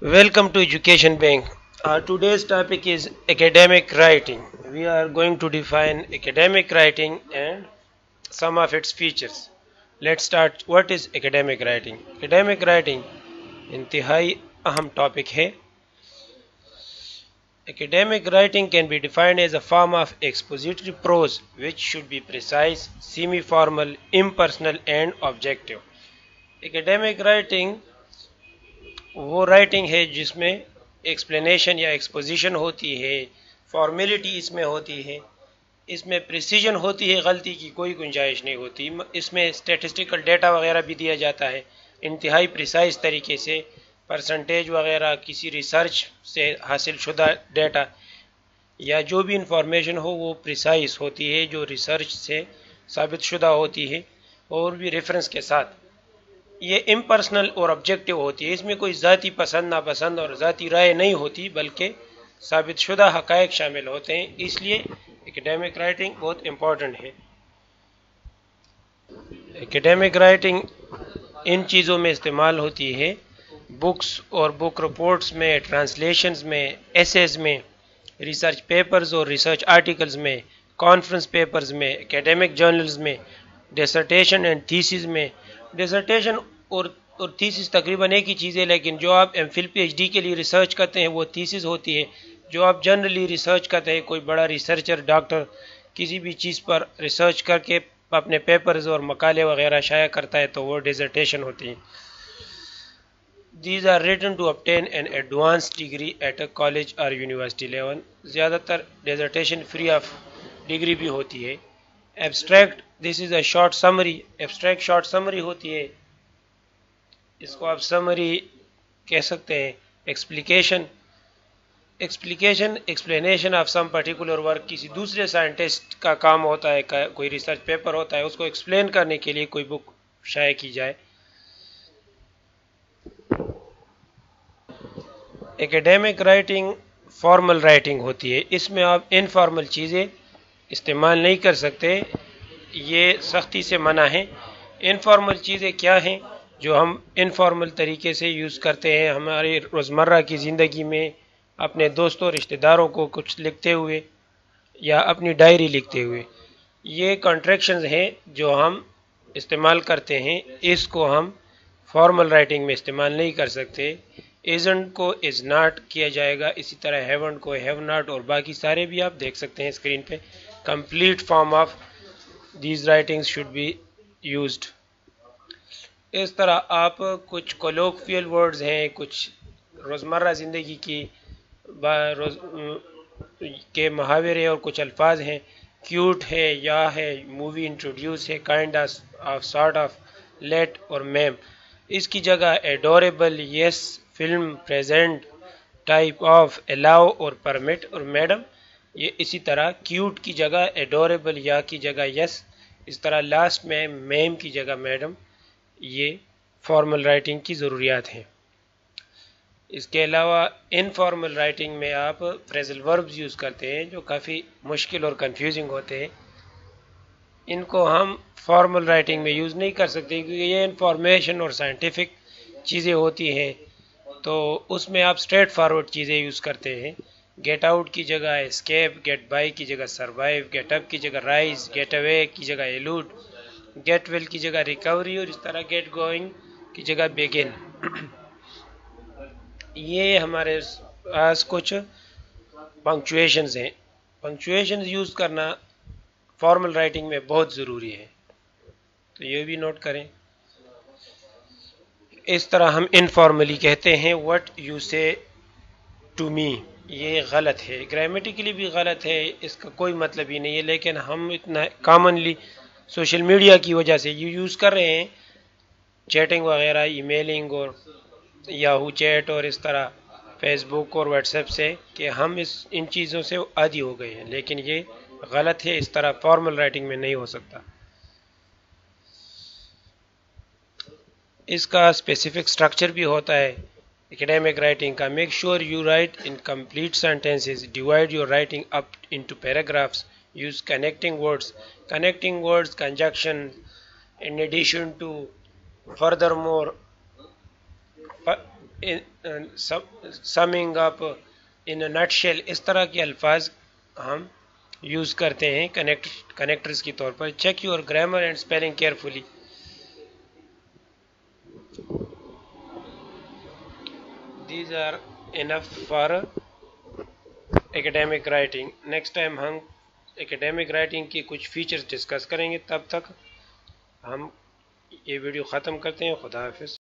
Welcome to Education Bank. Today's topic is academic writing. We are going to define academic writing and some of its features. Let's start. What is academic writing? Academic writing इंतहाई अहम topic है. Academic writing can be defined as a form of expository prose which should be precise, semi-formal, impersonal and objective. Academic writing वो writing है जिसमें explanation या exposition होती है, formality इसमें होती है, इसमें प्रिसीजन होती है, गलती की कोई गुंजाइश नहीं होती, इसमें स्टैटिस्टिकल डेटा वगैरह भी दिया जाता है इंतहाई प्रिसाइज तरीके से, परसेंटेज वगैरह किसी रिसर्च से हासिल शुदा डेटा या जो भी इंफॉर्मेशन हो वो प्रिसाइज होती है, जो रिसर्च से साबित शुदा होती है और भी रेफरेंस के साथ. ये इम्पर्सनल और ऑब्जेक्टिव होती है, इसमें कोई ज़ाती पसंद नापसंद और ज़ाती राय नहीं होती बल्कि साबित शुदा हक़ाइक़ शामिल होते हैं. इसलिए एकेडमिक राइटिंग बहुत इम्पोर्टेंट है. एकेडमिक राइटिंग इन चीज़ों में इस्तेमाल होती है, बुक्स और बुक रिपोर्ट्स में, ट्रांसलेशंस में, एसेज में, रिसर्च पेपर्स और रिसर्च आर्टिकल्स में, कॉन्फ्रेंस पेपर्स में, एकेडमिक जर्नल्स में, डिसर्टेशन एंड थीसिस में. डिसर्टेशन और थीसिस तकरीबन एक ही चीज़ है, लेकिन जो आप एम फिल PhD के लिए रिसर्च करते हैं वो थीसिस होती है. जो आप जनरली रिसर्च करते हैं, कोई बड़ा रिसर्चर डॉक्टर किसी भी चीज़ पर रिसर्च करके अपने पेपर्स और मकाले वगैरह शाया करता है तो वो डिसर्टेशन होती है. These are written to obtain an advanced degree at a college or university level. ज़्यादातर डिसर्टेशन फ्री ऑफ डिग्री भी होती है. Abstract, this is a short summary. Abstract short summary होती है, इसको आप समरी कह सकते हैं. Explication, explanation of some particular work, किसी दूसरे साइंटिस्ट का काम होता है, कोई रिसर्च पेपर होता है, उसको एक्सप्लेन करने के लिए कोई बुक शाया की जाए. एकेडमिक राइटिंग फॉर्मल राइटिंग होती है, इसमें आप इनफॉर्मल चीज़ें इस्तेमाल नहीं कर सकते, ये सख्ती से मना है. इनफॉर्मल चीज़ें क्या हैं जो हम इनफॉर्मल तरीके से यूज़ करते हैं हमारी रोज़मर्रा की ज़िंदगी में, अपने दोस्तों रिश्तेदारों को कुछ लिखते हुए या अपनी डायरी लिखते हुए. ये कॉन्ट्रैक्शंस हैं जो हम इस्तेमाल करते हैं, इसको हम फॉर्मल राइटिंग में इस्तेमाल नहीं कर सकते. इज़ंट को इज़ नॉट किया जाएगा, इसी तरह हैवंट को हैव नॉट, और बाकी सारे भी आप देख सकते हैं स्क्रीन पे. Complete form of these writings should be used. इस तरह आप कुछ कोलोक्वियल वर्ड्स हैं, कुछ रोज़मर्रा ज़िंदगी की के मुहावरे और कुछ अल्फाज हैं. क्यूट है, या है, मूवी इंट्रोड्यूस है, kind of, sort of, let और मैम. इसकी जगह adorable, yes, film, present, type of, allow और परमिट और मैडम. ये इसी तरह क्यूट की जगह एडोरेबल, या की जगह यस, इस तरह लास्ट में मैम की जगह मैडम. ये फॉर्मल राइटिंग की ज़रूरियात हैं. इसके अलावा इनफॉर्मल राइटिंग में आप फ्रेजल वर्ब्स यूज़ करते हैं जो काफ़ी मुश्किल और कंफ्यूजिंग होते हैं. इनको हम फॉर्मल राइटिंग में यूज़ नहीं कर सकते क्योंकि ये इंफॉर्मेशन और साइंटिफिक चीज़ें होती हैं, तो उसमें आप स्ट्रेट फॉरवर्ड चीज़ें यूज़ करते हैं. गेट आउट की जगह एस्केप, गेट बाय की जगह सरवाइव, गेट अप की जगह राइज, गेट अवे की जगह एलूड, गेट वेल की जगह रिकवरी और इस तरह गेट गोइंग की जगह बिगिन. ये हमारे पास कुछ पंक्चुएशंस हैं. पंक्चुएशंस यूज़ करना फॉर्मल राइटिंग में बहुत ज़रूरी है, तो ये भी नोट करें. इस तरह हम इनफॉर्मली कहते हैं व्हाट यू से टू मी. ये गलत है, ग्रामेटिकली भी गलत है, इसका कोई मतलब ही नहीं है, लेकिन हम इतना कॉमनली सोशल मीडिया की वजह से ये यूज़ कर रहे हैं, चैटिंग वगैरह, ईमेलिंग और याहू चैट और इस तरह फेसबुक और व्हाट्सएप से, कि हम इन चीज़ों से आदी हो गए हैं, लेकिन ये गलत है. इस तरह फॉर्मल राइटिंग में नहीं हो सकता. इसका स्पेसिफिक स्ट्रक्चर भी होता है एकेडमिक राइटिंग का. Make sure you write in complete sentences, divide your writing up into paragraphs, use connecting words, conjunction, in addition to, furthermore, summing up in nut shell, اس طرح کے الفاظ ہم use کرتے ہیں کنیکٹرز کی طور پر. Check your grammar and spelling carefully. These are enough for academic writing. Next time ہم ایکڈیمک رائٹنگ کی کچھ فیچرز ڈسکس کریں گے. تب تک ہم یہ ویڈیو ختم کرتے ہیں. خدا حافظ.